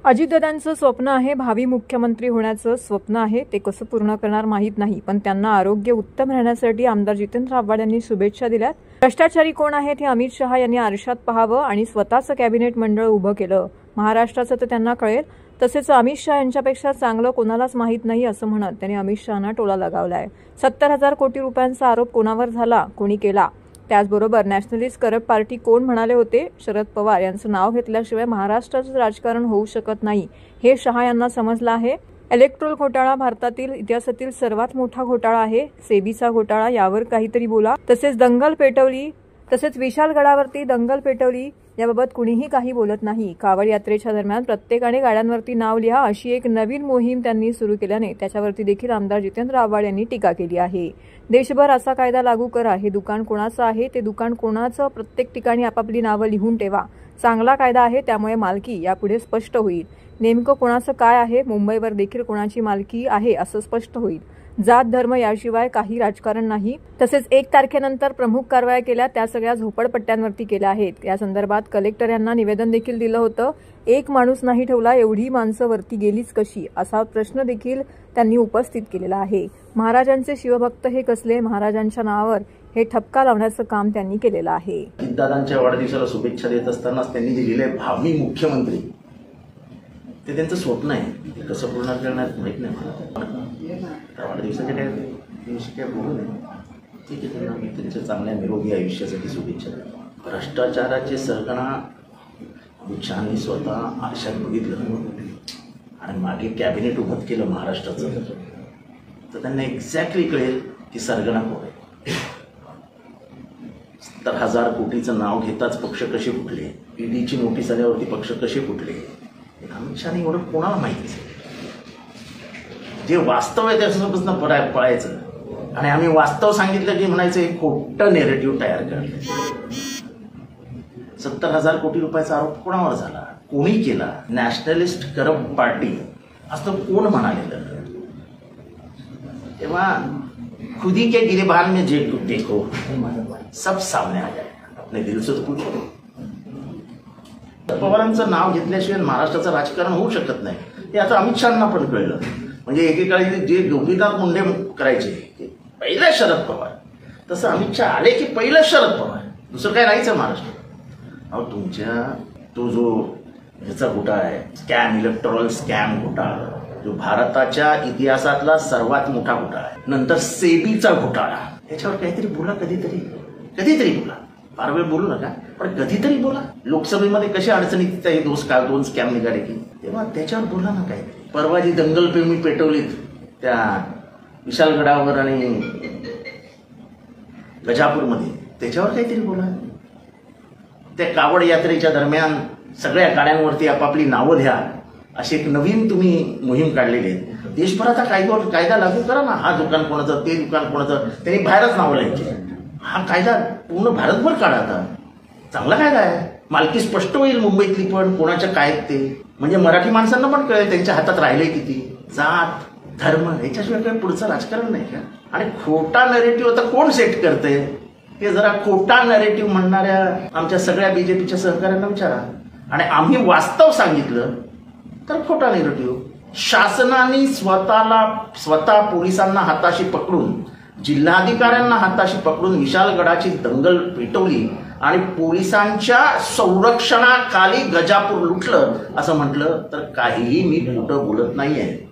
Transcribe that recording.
अजितदादांचं स्वप्न आहे भावी मुख्यमंत्री होण्याचं स्वप्न आहे। ते कसं पूर्ण करणार माहीत नाही, पण त्यांना आरोग्य उत्तम राहण्यासाठी आमदार जितेंद्र आव्हाड यांनी शुभेच्छा दिल्यात। भ्रष्टाचारी कोण आहेत हे अमित शहा यांनी आरशात पाहावं आणि स्वतःचं कॅबिनेट मंडळ उभं केलं। महाराष्ट्राचं तर त्यांना कळेल। तसेच अमित शहा यांच्यापेक्षा चांगलं कोणालाच माहीत नाही असं म्हणत त्यांनी अमित शहांना टोला लगावलाय। 70,000 कोटी रुपयांचा आरोप कोणावर झाला, कोणी केला? त्याचबरोबर नॅशनलिस्ट करप्ट पार्टी कोण म्हणाले होते? शरद पवार यांचं नाव घेतल्याशिवाय महाराष्ट्राचं राजकारण होऊ शकत नाही हे शहा यांना समजलं आहे। इलेक्ट्रोल घोटाळा भारतातील इतिहासातील सर्वात मोठा घोटाळा आहे। सेबीचा घोटाळा यावर काहीतरी बोला। तसेच दंगल पेटवली, तसेच विशालगडावरती दंगल पेटवली याबाबत कुणीही काही बोलत नाही। कावड यात्रेच्या दरम्यान प्रत्येकाने गाड्यांवरती नाव लिहा अशी एक नवीन मोहीम त्यांनी सुरू केल्याने त्याच्यावरती देखील आमदार जितेंद्र आव्हाड यांनी टीका केली आहे। देशभर असा कायदा लागू करा, हे दुकान कोणाचं आहे ते दुकान कोणाचं, प्रत्येक ठिकाणी आपापली नावं लिहून ठेवा। चांगला कायदा आहे त्यामुळे मालकी यापुढे स्पष्ट होईल। नेमकं कोणाचं काय आहे, मुंबईवर देखील कोणाची मालकी आहे असं स्पष्ट होईल। जात धर्म याशिवाय काही राजकारण नाही। तसेच 1 तारखेनंतर प्रमुख कारवाया केल्या त्या सगळ्या झोपडपट्ट्यांवरती केल्या आहेत। या संदर्भात कलेक्टर यांना निवेदन देखील दिलं होतं। एक माणूस नाही ठेवला, एवढी माणसं वरती गेलीच कशी असा प्रश्न देखील त्यांनी उपस्थित केलेला आहे। महाराजांचे शिवभक्त हे कसले, महाराजांच्या नावावर हे ठपका लावण्याचं काम त्यांनी केलेलं आहे। अजितदादांच्या वाढदिवसाला शुभेच्छा देत असतानाच त्यांनी जे लिहिले भावी मुख्यमंत्री, ते त्यांचं स्वप्न आहे। ते कसं पूर्ण करण्यात माहीत नाही मला। वाढदिवसाच्या काय बोलू नये, ठीक आहे, त्यांना मी त्यांच्या चांगल्या निरोगी आयुष्यासाठी शुभेच्छा देतो। भ्रष्टाचाराचे सरगणा अमित शहांनी स्वतः आरशात बघितलं आणि मागे कॅबिनेट उभं केलं महाराष्ट्राचं, तर त्यांना एक्झॅक्टली कळेल की सरगणा कोण आहे। 70,000 कोटीचं नाव घेताच पक्ष कसे फुटले, ईडीची नोटीस आल्यावरती पक्ष कसे फुटले, अमित शहानी एवढं कोणाला माहिती आहे? जे वास्तव आहे त्याच्यापासून पळायचं आणि आम्ही वास्तव सांगितलं की म्हणायचं एक खोटं नेरेटिव्ह तयार करणे। 70,000 कोटी रुपयाचा आरोप कोणावर झाला, कोणी केला? नॅशनलिस्ट करप्ट पार्टी असं कोण म्हणालेलं? तेव्हा खुदी के गिरेबान में जे देखो सब सामने आ जाएगा, अपने दिल से पूछो। पवारांचं नाव घेतल्याशिवाय महाराष्ट्राचं राजकारण होऊ शकत नाही हे आता अमित शहांना पण कळलं। म्हणजे एकेकाळी जे गोपीनाथ मुंडे करायचे पहिलं शरद पवार, तसं अमित शहा आले की पहिलं शरद पवार, दुसरं काय नाहीच आहे महाराष्ट्रात। अहो तुमच्या तो जो ह्याचा घोटाळा आहे, स्कॅम, इलेक्ट्रॉल स्कॅम घोटाळा, जो भारताच्या इतिहासातला सर्वात मोठा घोटाळा आहे। नंतर सेबीचा घोटाळा, याच्यावर काहीतरी बोला, कधीतरी बोला। फार वेळ बोलू नका, पण कधीतरी बोला। लोकसभेमध्ये कशा अडचणीत हे दोन स्कॅम निघाले की, तेव्हा त्याच्यावर बोला ना काय। परवा जी दंगल मी पेटवलीत त्या विशालगडावर आणि गजापूरमध्ये, त्याच्यावर काहीतरी बोला। त्या कावड यात्रेच्या दरम्यान सगळ्या गाड्यांवरती आपापली नावं द्या अशी एक नवीन तुम्ही मोहीम काढलेली आहे। देशभराचा कायदा लागू करा ना। हा दुकान कोणाचं, ते दुकान कोणाचं, त्यांनी बाहेरच नावं लिहायची। हा कायदा पूर्ण भारतभर काढा आता, चांगला कायदा आहे। मालकी स्पष्ट होईल मुंबईतली पण कोणाच्या काय ते, म्हणजे मराठी माणसांना पण कळेल त्यांच्या हातात राहिले किती। जात धर्म याच्याशिवाय काही पुढचं राजकारण नाही का? आणि खोटा नरेटिव्ह आता कोण सेट करते हे जरा खोटा नरेटिव्ह म्हणणाऱ्या आमच्या सगळ्या बीजेपीच्या सहकाऱ्यांना विचारा। आणि आम्ही वास्तव सांगितलं तर खोटा नरेटिव्ह। शासनाने स्वतः पोलिसांना हाताशी पकडून, जिल्हाधिकाऱ्यांना हाताशी पकडून विशालगडाची दंगल पेटवली आणि पोलिसांच्या संरक्षणाखाली गजापूर लुटलं असं म्हटलं तर काहीही मी खोटं बोलत नाहीये।